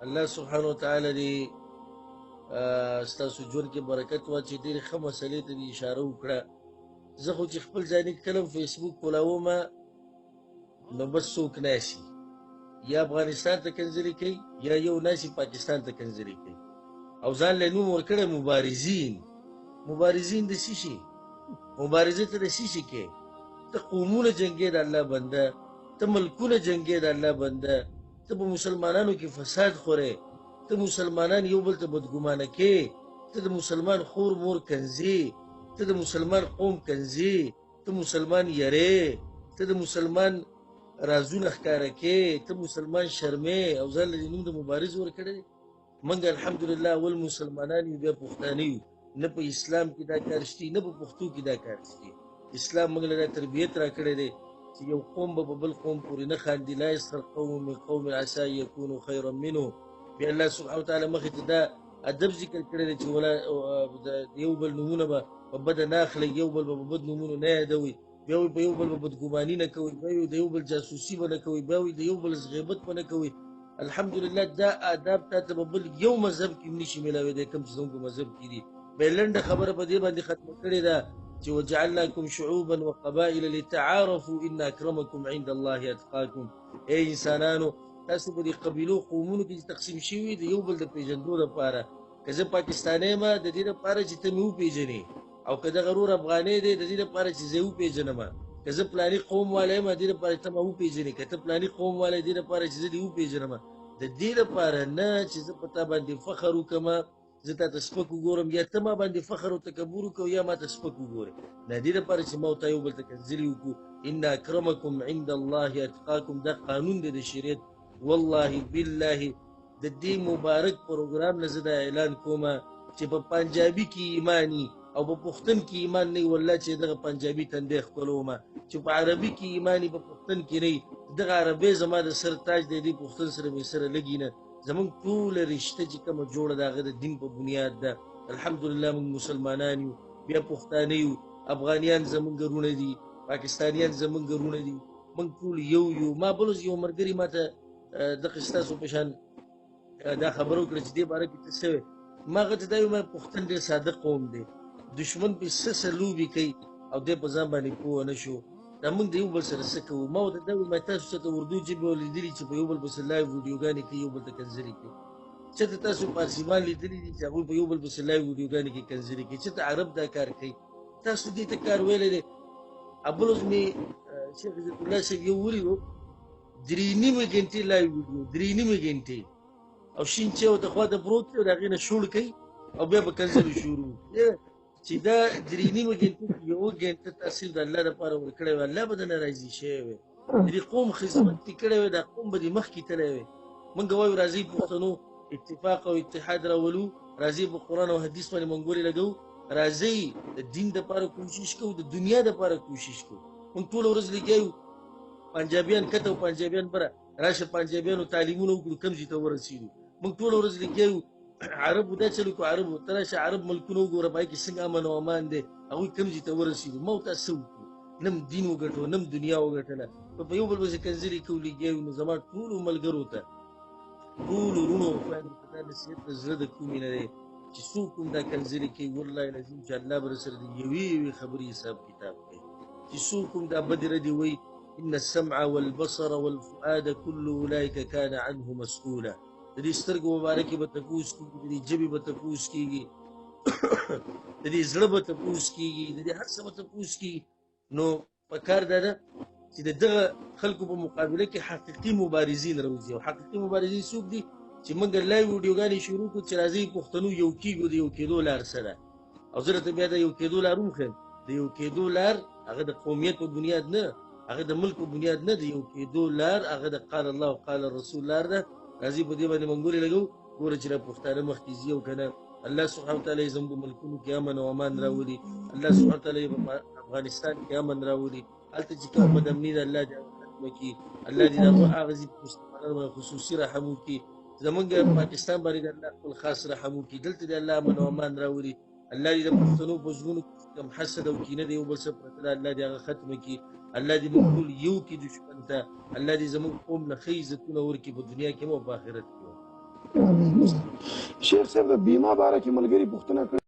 الله سبحانه وتعالى دې ستاسو ژوند کې برکت واچوي. ډېرې ښه مسلې ته دې اشاره وکړه. زه خو چې خپل ځاني کلم فیسبوک کولاومه نو بس څوک ناسي یا افغانستان ته کنځلې کوي یا یو ناسي پاکستان ته کنځلې کوي او ځان له نوم ورکړی مبارزین. مبارزین د څه شي؟ مبارزې ته د څه شي کې؟ ته قومونه جنګې د الله بنده، ته ملکونه جنګې د الله بنده، ته په مسلمانانو کې فساد خورې، ته مسلمانان یو بل ته بدګمانه کې، ته د مسلمان خور مور کنځې، ته د مسلمان قوم کنځې، ته مسلمان یرې، ته د مسلمان رازونه ښکاره کې، ته مسلمان شرمې او ځان له نوم د مبارز ورکړی. موږ الحمدلله اول مسلمانان یو بیا پښتانه یو. نه په اسلام کې دا کار شته نه په پښتو کې دا کار شته. اسلام موږ له دا تربیت راکړی دی چې یو قوم به په بل قوم پورې نه خاندي. لا یسخر قوم من قوم عسى ان یکونوا خیرا منهم. بیا الله سبحانه وتعالی مخې ته دا ادب ذکر کړی دی چې ولا د یو بل نومونه به په بده نه اخلئ، یو بل به په بد نومونو نه یادوئ، بیا وایي په یو بل به بدګماني نه کوئ، بیا وایي د یو بل جاسوسي به نه کوئ، بیا وایي د یو بل غیبت به نه کوئ. الحمدلله دا آداب تاته به بل یو مذهب کې نشي میلاوېدی کوم چې زموږ په مذهب کې دي. بیا لنډه خبره په دې باندې ختمه کړې ده چې وجعلناکم شعوبا وقبائل لتعارفوا ان اکرمکم عند الله اتقاکم. ای انسانانو تاسو په دې قبیلو قومونو کې تقسیم شوي د یو بل د پیژندو لپاره. که زه پاکستانی یم د دې لپاره چې ته مې وپېژنې، او که دغه رور افغانی دی د دې لپاره چې زه یې وپېژنم. که زه پلاني قوم والی یم د دې لپاره چې ته ما وپېژنې، که ته پلاني قوم والی دې لپاره چې زه دې وپېژنم. د دې لپاره نه چې زه په تا باندې فخر وکړم، زه تا ته سپک وګورم، یا ته ما باندې فخر او تکبر وکړو یا ما ته سپک وګورې. د دې لپاره چې ما او تا یو بل ته کنځلې وکړو. ان اکرمکم عند الله اتقاکم. دا قانون دی د شریعت. والله بالله د دې مبارک پروګرام نه زه دا اعلان کوم چې په پنجابي کې ایمانی او په پښتون کې ایمان نه والله چې دغه پنجابي تندې خپلومه، چې په عربي کې ایمانی په پښتون کې نه دغه عربي زما د سر تاج دی، دې پښتون سره مې سره لګي نه. زمونږ ټوله رشته چې کومه جوړه د هغه د دین په بنیاد ده. الحمدلله موږ مسلمانان یو، بیا پښتانه یو، افغانیان زمونږ رونه دي، پاکستانیان زمونږ رونه دي، موږ ټول یو یو. ما بل یو ملګري ما ته دغه ستاسو په شان دا خبره وکړه چې دې باره کې څه شوی. ما هغه ته دا ویل پښتون ډېر ساده قوم دی، دشمن پې څه لوبې کوي او دی په ځان باندې پوه نه شو. دا موږ د یو بل سره څه کوو. ما ورته دا ویل تاسو څه ته اردو ژبې لیدلي چې په یو بل پسې لایو ویډیوګانې کوي، یو بل ته کنځلې کوي؟ څه ته تاسو پارسیمان لیدلي دي چې هغوی په یو بل پسې لایو ویډیوګانې کوي، کنځلې کوي؟ څه ته عرب دا کار کوي؟ تاسو دې ته کار ویلی دی. بل اوس مې شیخ عزت الله صاحب یو ولیدو 3.5 ګنټې لایو ویډیو، 3.5 ګنټې، او شین چې ورته خواته پروت دی او د هغې نه شوړ کوي او بیا به کنځلې شروع چې دا 3.5 ګنټې یوه ګنټه تاثیر د الله لپاره ورکړی وی، الله به درنه راضي شوی وی. د دې قوم خدمت دې کړی وی، دا قوم به دې مخکې تللی وی. موږ وایو راځئ پښتنو اتفاق او اتحاد راولو، راځئ په قرآن او حدیث باندې منګولې لګوو، راځئ د دین دپاره کوشش کوو، د دنیا دپاره کوشش کوو. موږ ټوله ورځ لګیا یو، پنجابیان کته او پنجابیان بره، راشه پنجابیانو تعلیمونه وکړو کوم ځای ته ورسېدو. موږ ټوله ورځ لګیا یو، عربو دا چلو کو عربو ته راشه عرب ملکونه وګوره پای کې څنګه امن او امان دی، هغوی کوم ځای ته ورسېدو. ما ورته څه وکړو؟ نه دین وګټو نه دنیا وګټله، په یو بل پسې کنځلې کوو لګیا یو. نو زما ټولو ملګرو ته ټولو وروڼو خویندو ته دا نصیحت د زړه د کومې نه دی چې څوک هم دا کنځلې کوي، والله العظیم چې الله به رسره د یوې یوې خبرې حساب کتاب کوي. چې څوک هم دا بدې ردې وایي ان السمع والبصر والفؤاد كل اولئک کان عنه مسؤولا. د دې سترګو مبارکې به تپوس کېږي، د دې ژبې به تپوس کېږي، د دې زړه به تپوس کېږي، د دې هر څه به تپوس کېږي. نو پکار دا ده چې د دغه خلکو په مقابله کې حقیقي مبارزین راوځي. او حقیقي مبارزین څوک دي؟ چې موږ لایو ویډیوګانې شروع کړو چې راځئ پښتنو یو کېږو، د یو کېدو لار څه ده. او زه درته بیا د یو کېدو لار وښیم. د یو کېدو لار هغه د قومیت په بنیاد نه، هغه د ملک په بنیاد نه، د یو کېدو لار هغه د قال الله او قال الرسول لار ده. راځي په دې باندې منګولې لګو، ګوره چې دا پښتانه مخکې ځي او که نه. الله سبحانه وتعالی یې زموږ ملکونو کې امن او امان راولي. الله سبحانه وتعالی یې په افغانستان کې امن راولي. هلته چې کوم بد امني ده الله دې ختمه کړي. الله دې د هغه ځي په مسلمانانو باندې خصوصي رحم وکړي. زمونږ پاکستان باندې د الله خپل خاص رحم وکړي. دلته دې الله امن او امان راولي. الله دې د پښتنو په زړونو کې کوم حسد او کینه د یو بل څه پرته ده الله دې هغه ختمه کړي. الله دې موږ ټول یو کړي دشمن ته. الله دې زموږ قوم نه ښه عزتونه ورکړي په دنیا کې هم او په آخرت کې هم. شیخ صاحب د بیمه باره کې ملګري پوښتنه کړې